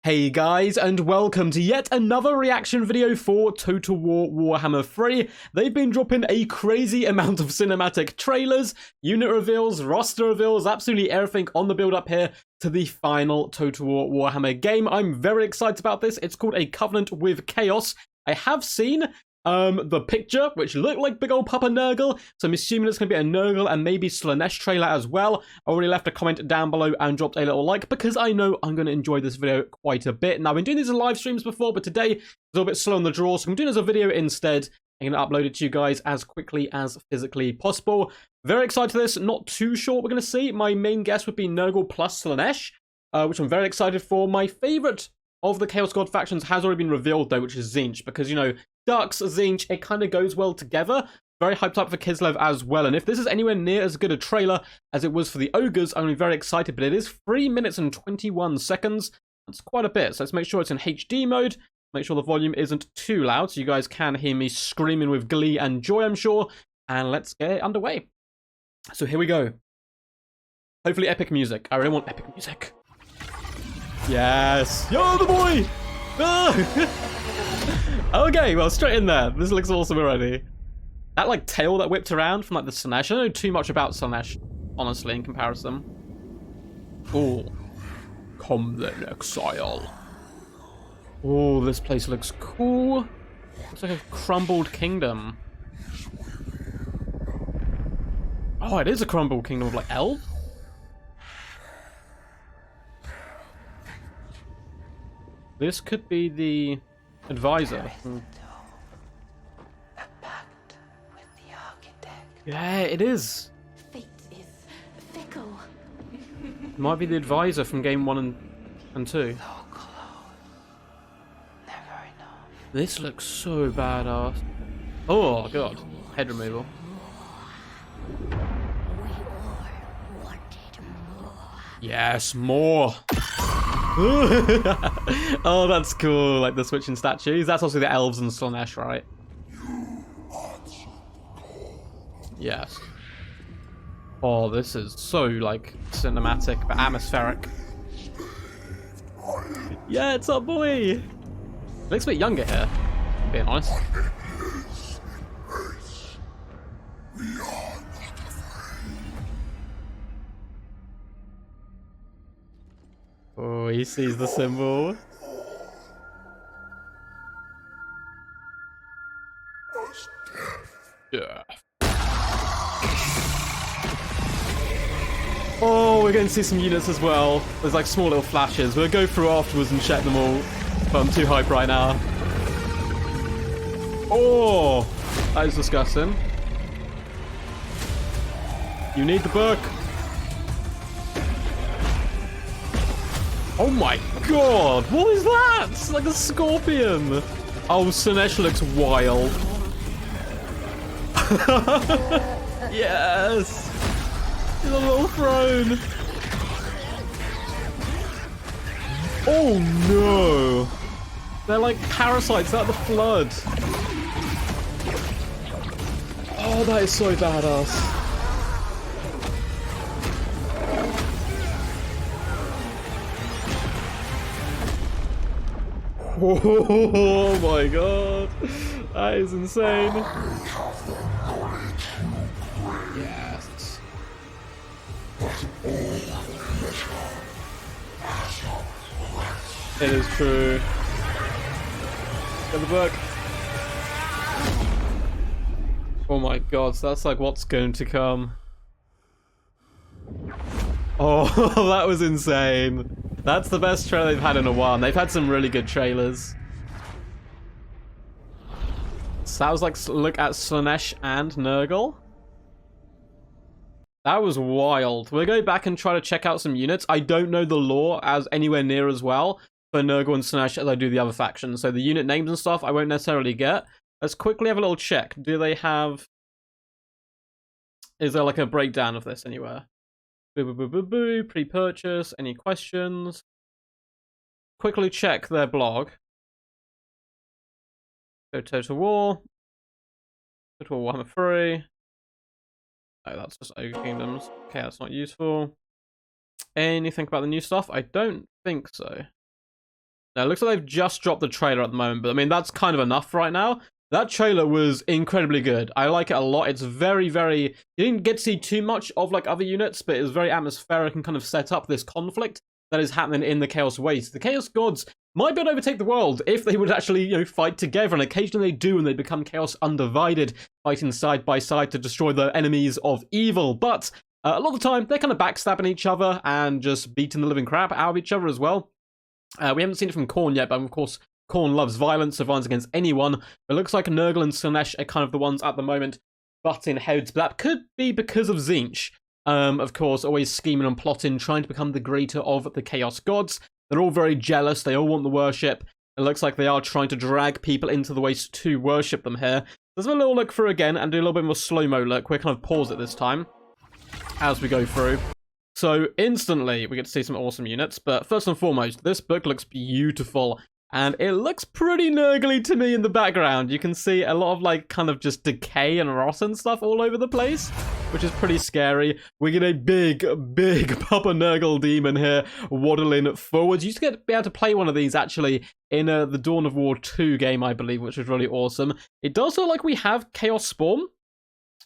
Hey guys, and welcome to yet another reaction video for Total War Warhammer 3. They've been dropping a crazy amount of cinematic trailers, unit reveals, roster reveals, absolutely everything on the build up here to the final Total War Warhammer game. I'm very excited about this. It's called A Covenant with Chaos. I have seen the picture, which looked like big old Papa Nurgle, so I'm assuming it's going to be a Nurgle and maybe SLAANESH trailer as well. I already left a comment down below and dropped a little like because I know I'm going to enjoy this video quite a bit. Now, I've been doing these in live streams before, but today it's a little bit slow on the draw, so I'm doing it as a video instead. I'm going to upload it to you guys as quickly as physically possible. Very excited for this, not too sure what we're going to see. My main guess would be Nurgle plus SLAANESH, which I'm very excited for. My favourite of the Chaos God factions has already been revealed though, which is Tzeentch, because, you know, Darks, Tzeentch, it kind of goes well together. Very hyped up for Kislev as well, and if this is anywhere near as good a trailer as it was for the Ogres, I'm very excited, but it is 3 minutes and 21 seconds. That's quite a bit, so let's make sure it's in HD mode, make sure the volume isn't too loud, so you guys can hear me screaming with glee and joy, I'm sure, and let's get it underway. So here we go. Hopefully epic music. I really want epic music. Yes! Yo, the boy! Ah! Okay, well, straight in there. This looks awesome already. That, like, tail that whipped around from, like, the SLAANESH. I don't know too much about SLAANESH, honestly, in comparison. Oh. Come then, exile. Oh, this place looks cool. Looks like a crumbled kingdom. Oh, it is a crumbled kingdom of, like, elves? This could be the advisor. A pact with the architect. Yeah, it is. Fate is fickle. Might be the advisor from game 1 and 2. So close. Never enough. This looks so badass. Oh god, head removal. Yes, more. Oh, that's cool. Like the switching statues. That's also the elves and SLAANESH, right? Yes. Oh, this is so like cinematic but atmospheric. Yeah, it's our boy. Looks a bit younger here, being honest. Oh, he sees the symbol. Yeah. Oh, we're going to see some units as well. There's like small little flashes. We'll go through afterwards and check them all. But I'm too hyped right now. Oh, that is disgusting. You need the book. Oh my god, what is that? It's like a scorpion. Oh, SLAANESH looks wild. Yes! The little throne. Oh no! They're like parasites out of the flood. Oh, that is so badass. Oh my god, that is insane. Yes. It is true. Get the book. Oh my god, so that's like what's going to come. Oh, that was insane. That's the best trailer they've had in a while. They've had some really good trailers. So that was like, look at SLAANESH and Nurgle. That was wild. We'll go back and try to check out some units. I don't know the lore as anywhere near as well for Nurgle and SLAANESH as I do the other factions. So the unit names and stuff I won't necessarily get. Let's quickly have a little check. Do they have... Is there like a breakdown of this anywhere? Boo, boo, boo, boo, boo. Pre-purchase. Any questions? Quickly check their blog. Go Total War. Total War Warhammer 3. Oh, that's just Ogre Kingdoms. Okay, that's not useful. Anything about the new stuff? I don't think so. Now, it looks like they've just dropped the trailer at the moment, but I mean, that's kind of enough right now. That trailer was incredibly good. I like it a lot. It's very, very... You didn't get to see too much of, like, other units, but it was very atmospheric and kind of set up this conflict that is happening in the Chaos Waste. The Chaos Gods might be able to overtake the world if they would actually, you know, fight together, and occasionally they do, and they become Chaos Undivided, fighting side by side to destroy the enemies of evil. But a lot of the time, they're kind of backstabbing each other and just beating the living crap out of each other as well. We haven't seen it from Khorne yet, but of course, Khorne loves violence, so violence against anyone. It looks like NURGLE and SLAANESH are kind of the ones at the moment butting heads, but that could be because of Tzeentch. Of course, always scheming and plotting, trying to become the greater of the Chaos Gods. They're all very jealous, they all want the worship. It looks like they are trying to drag people into the waste to worship them here. Let's have a little look through again and do a little bit more slow-mo look. We're kind of pause it this time as we go through. So instantly, we get to see some awesome units, but first and foremost, this book looks beautiful. And it looks pretty nurgly to me in the background. You can see a lot of, like, kind of just decay and rot and stuff all over the place, which is pretty scary. We get a big, big Papa Nurgle demon here waddling forwards. You used to be able to play one of these, actually, in the Dawn of War 2 game, I believe, which was really awesome. It does look like we have Chaos Spawn.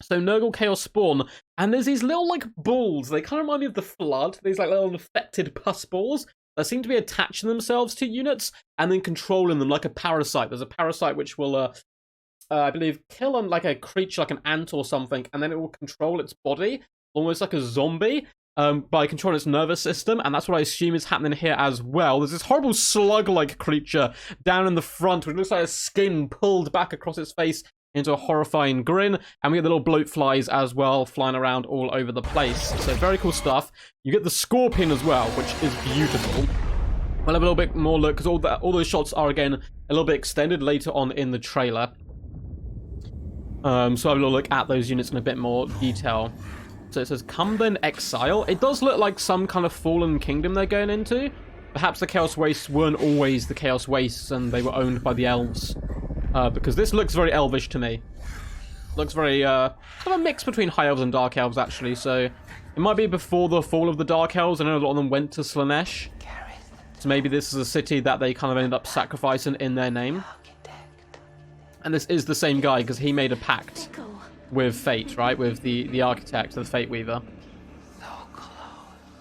So Nurgle Chaos Spawn, and there's these little, like, balls. They kind of remind me of the Flood. These, like, little infected pus balls that seem to be attaching themselves to units and then controlling them like a parasite. There's a parasite which will, I believe, kill like a creature, like an ant or something, and then it will control its body, almost like a zombie, by controlling its nervous system, and that's what I assume is happening here as well. There's this horrible slug-like creature down in the front, which looks like a skin pulled back across its face into a horrifying grin, and we get the little bloat flies as well, flying around all over the place. So very cool stuff. You get the scorpion as well, which is beautiful. We'll have a little bit more look, because all those shots are, again, a little bit extended later on in the trailer. So I'll have a little look at those units in a bit more detail. So it says, come then exile. It does look like some kind of fallen kingdom they're going into. Perhaps the Chaos Wastes weren't always the Chaos Wastes, and they were owned by the elves. Because this looks very elvish to me. Looks very, kind of a mix between High Elves and Dark Elves, actually, so it might be before the fall of the Dark Elves. I know a lot of them went to Slaanesh, so maybe this is a city that they kind of ended up sacrificing in their name. And this is the same guy, because he made a pact with Fate, right? With the Architect, the Fate Weaver.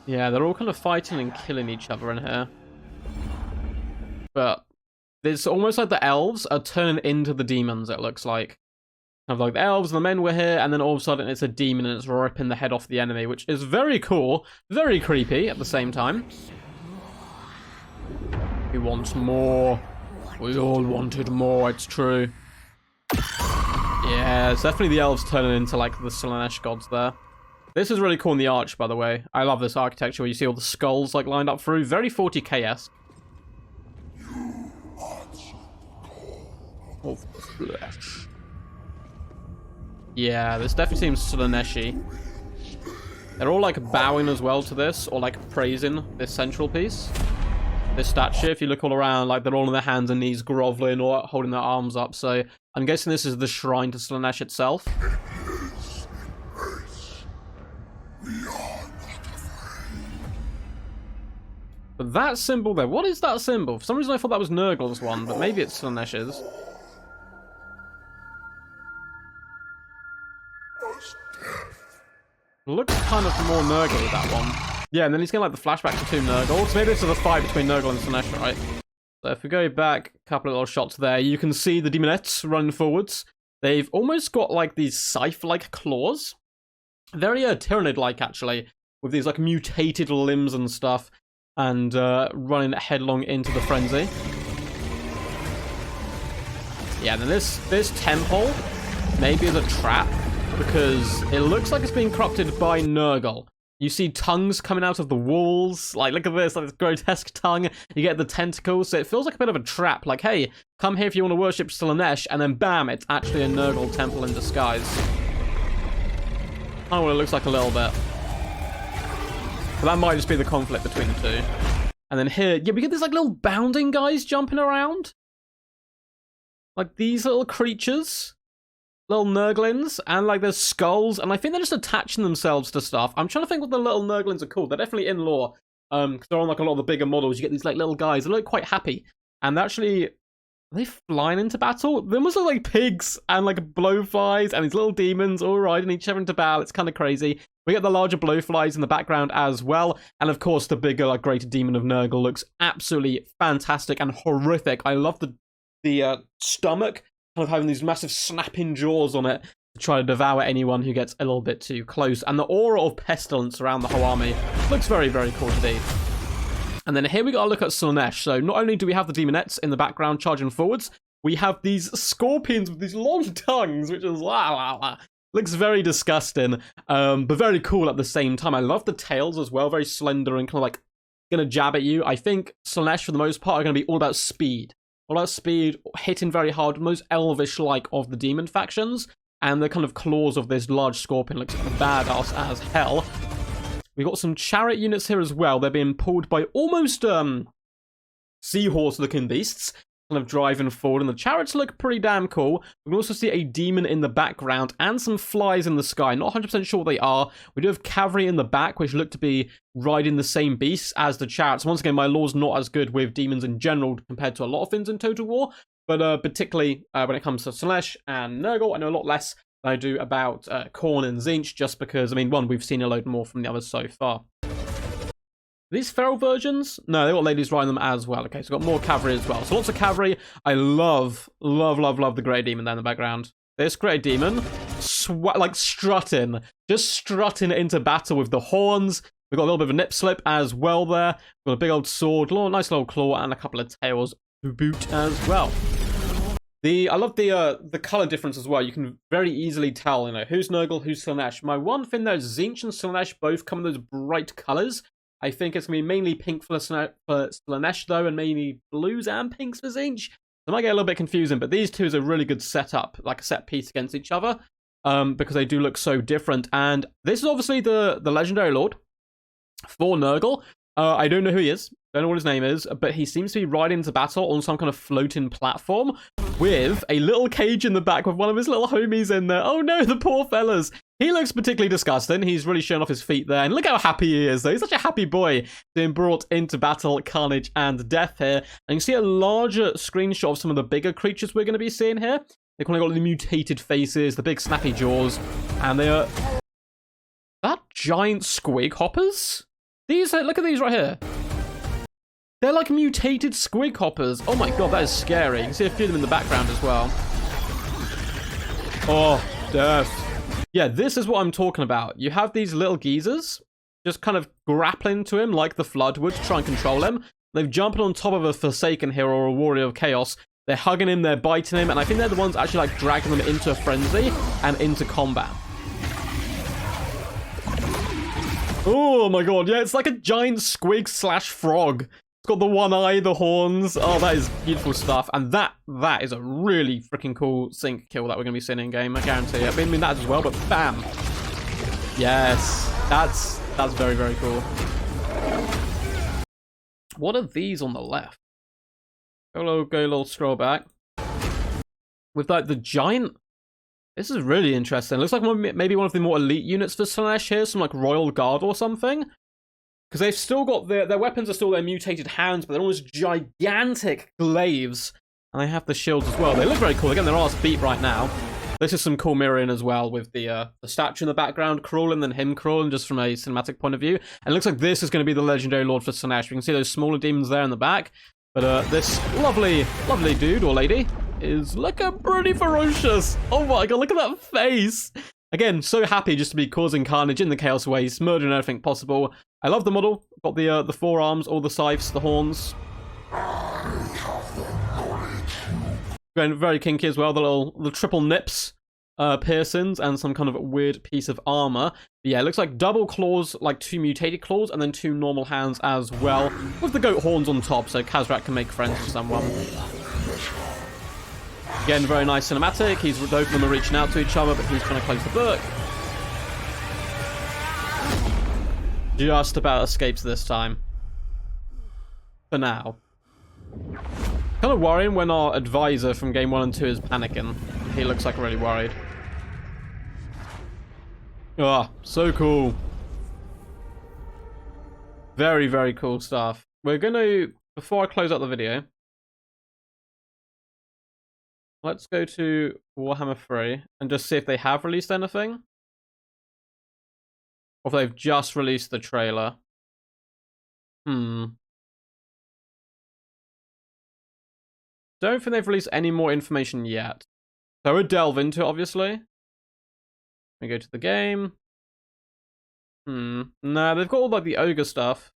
Yeah, they're all kind of fighting and killing each other in here. But it's almost like the elves are turning into the demons, it looks like. Kind of like the elves and the men were here, and then all of a sudden it's a demon and it's ripping the head off the enemy, which is very cool, very creepy at the same time. He wants more. We all wanted more, it's true. Yeah, it's definitely the elves turning into, like, the Slaanesh gods there. This is really cool in the arch, by the way. I love this architecture where you see all the skulls, like, lined up through. Very 40k-esque. Of the flesh. Yeah, this definitely seems Slaanesh-y. They're all, like, bowing as well to this, or, like, praising this central piece. This statue, if you look all around, like, they're all on their hands and knees groveling or holding their arms up, so I'm guessing this is the shrine to Slaanesh itself. But that symbol there, what is that symbol? For some reason I thought that was Nurgle's one, but maybe it's Slaanesh's. Looks kind of more Nurgle, that one. Yeah, and then he's getting, like, the flashback to two Nurgle. So maybe this is a fight between Nurgle and Slaanesh, right? So if we go back, a couple of little shots there, you can see the demonettes running forwards. They've almost got, like, these scythe-like claws. Very Tyrannid-like, actually, with these, like, mutated limbs and stuff, and running headlong into the frenzy. Yeah, then this temple maybe is a trap, because it looks like it's being corrupted by Nurgle. You see tongues coming out of the walls. Like, look at this, like this grotesque tongue. You get the tentacles, so it feels like a bit of a trap. Like, hey, come here if you want to worship Slaanesh, and then bam, it's actually a Nurgle temple in disguise. Oh, well, it looks like a little bit. But that might just be the conflict between the two. And then here, yeah, we get these, like, little bounding guys jumping around. Like, these little creatures. Little Nurglings, and, like, there's skulls, and I think they're just attaching themselves to stuff. I'm trying to think what the little Nurglings are called. They're definitely in lore, because they're on, like, a lot of the bigger models. You get these, like, little guys. They look quite happy. and actually, are they flying into battle? They almost look like pigs and like blowflies and these little demons all riding each other into battle. It's kind of crazy. We get the larger blowflies in the background as well. And of course, the bigger, like, greater demon of NURGLE looks absolutely fantastic and horrific. I love the stomach kind of having these massive snapping jaws on it to try to devour anyone who gets a little bit too close. And the aura of pestilence around the whole army looks very, very cool indeed. And then here we got to look at SLAANESH. So not only do we have the demonettes in the background charging forwards, we have these scorpions with these long tongues, which is looks very disgusting, but very cool at the same time. I love the tails as well, very slender and kind of like gonna jab at you. I think SLAANESH for the most part are gonna be all about speed. All about speed, hitting very hard, most elvish-like of the demon factions, and the kind of claws of this large scorpion looks badass as hell. We got some chariot units here as well. They're being pulled by almost seahorse-looking beasts, kind of driving forward, and the chariots look pretty damn cool. We can also see a demon in the background and some flies in the sky. Not 100% sure what they are. We do have cavalry in the back, which look to be riding the same beasts as the chariots. Once again, my lore's not as good with demons in general compared to a lot of things in Total War, but particularly when it comes to SLAANESH and NURGLE, I know a lot less than I do about Khorne and Tzeentch, just because, I mean, one, we've seen a load more from the others so far. These feral versions? No, they got ladies riding them as well. Okay, so we've got more cavalry as well. So lots of cavalry. I love the Grey Demon there in the background. This Grey Demon, like strutting. Just strutting into battle with the horns. We've got a little bit of a nip slip as well there. We've got a big old sword, nice little claw, and a couple of tails to boot as well. I love the color difference as well. You can very easily tell, you know, who's NURGLE, who's SLAANESH. My one thing though is Tzeentch and SLAANESH both come in those bright colors. I think it's going to be mainly pink for SLAANESH, though, and mainly blues and pinks for Tzeentch. It might get a little bit confusing, but these two is a really good setup, like a set piece against each other, because they do look so different. And this is obviously the Legendary Lord for NURGLE. I don't know who he is. Don't know what his name is, but he seems to be riding into battle on some kind of floating platform with a little cage in the back with one of his little homies in there. Oh no, the poor fellas. He looks particularly disgusting. He's really showing off his feet there. And look how happy he is, though. He's such a happy boy being brought into battle, carnage, and death here. And you can see a larger screenshot of some of the bigger creatures we're going to be seeing here. They've kind of got the mutated faces, the big snappy jaws, and they are... That giant squig hoppers? These, look at these right here. They're like mutated squig hoppers. Oh my god, that is scary. You can see a few of them in the background as well. Oh, death. Yeah, this is what I'm talking about. You have these little geezers just kind of grappling to him like the Flood would to try and control him. They've jumped on top of a Forsaken hero or a Warrior of Chaos. They're hugging him, they're biting him, and I think they're the ones actually like dragging them into a frenzy and into combat. Oh my god, yeah, it's like a giant squig slash frog. It's got the one eye, the horns. Oh, that is beautiful stuff. And that is a really freaking cool sync kill that we're going to be seeing in game. I guarantee it. I mean that as well, but bam. Yes, that's very, very cool. What are these on the left? Go a little scroll back. With like the giant... This is really interesting. It looks like maybe one of the more elite units for SLAANESH here. Some like Royal Guard or something. Because they've still got their weapons are still their mutated hands, but they're almost gigantic glaives. And they have the shields as well. They look very cool. Again, their arse beat right now. This is some cool mirroring as well with the statue in the background crawling, then him crawling just from a cinematic point of view. And it looks like this is going to be the Legendary Lord for SLAANESH. You can see those smaller demons there in the back. But this lovely dude or lady is looking pretty ferocious. Oh my god, look at that face. Again, so happy just to be causing carnage in the Chaos Waste, murdering everything possible. I love the model. Got the forearms, all the scythes, the horns. Going very kinky as well. The triple nips, piercings, and some kind of weird piece of armor. But yeah, it looks like double claws, like 2 mutated claws, and then 2 normal hands as well, with the goat horns on top, so Khazrak can make friends with someone. Again, very nice cinematic. Both of them are reaching out to each other, but he's trying to close the book. Just about escapes this time. For now. Kind of worrying when our advisor from game 1 and 2 is panicking. He looks like really worried. Ah, so cool. Very, very cool stuff. We're going to, before I close out the video, let's go to Warhammer 3 and just see if they have released anything. Or if they've just released the trailer. Don't think they've released any more information yet. So we'll delve into it, obviously. We go to the game. No, they've got all like the ogre stuff.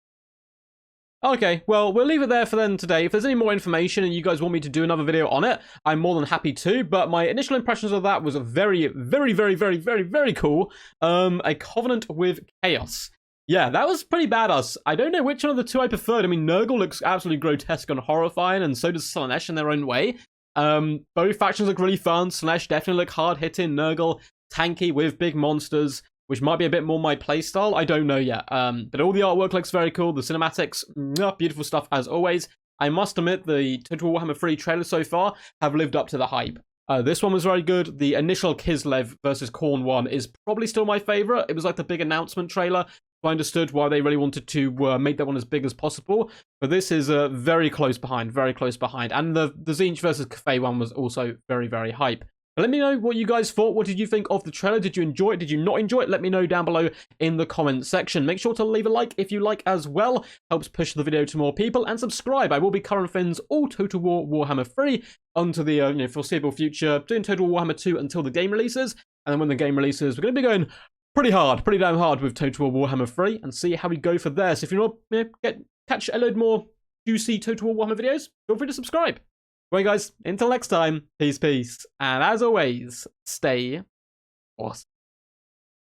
Okay, well, we'll leave it there for then today. If there's any more information and you guys want me to do another video on it, I'm more than happy to. But my initial impressions of that was a very, very, very, very, very, very cool. A Covenant with Chaos. Yeah, that was pretty badass. I don't know which one of the two I preferred. I mean, NURGLE looks absolutely grotesque and horrifying, and so does SLAANESH in their own way. Both factions look really fun. SLAANESH definitely look hard-hitting. NURGLE, tanky with big monsters, which might be a bit more my playstyle. I don't know yet. But all the artwork looks very cool. The cinematics, beautiful stuff as always. I must admit, the Total Warhammer 3 trailers so far have lived up to the hype. This one was very good. The initial Kislev versus Khorne one is probably still my favorite. It was like the big announcement trailer. I understood why they really wanted to make that one as big as possible. But this is very close behind, very close behind. And the Tzeentch versus Cathay one was also very, very hype. But let me know what you guys thought. What did you think of the trailer? Did you enjoy it? Did you not enjoy it? Let me know down below in the comment section. Make sure to leave a like if you like as well. Helps push the video to more people. And subscribe. I will be covering things all Total War Warhammer 3 onto the foreseeable future. Doing Total Warhammer 2 until the game releases. And then when the game releases, we're going to be going pretty hard, pretty damn hard with Total War Warhammer 3 and see how we go for there. So if you want to catch a load more juicy Total War Warhammer videos, feel free to subscribe. Right, guys, until next time, peace, peace. And as always, stay awesome.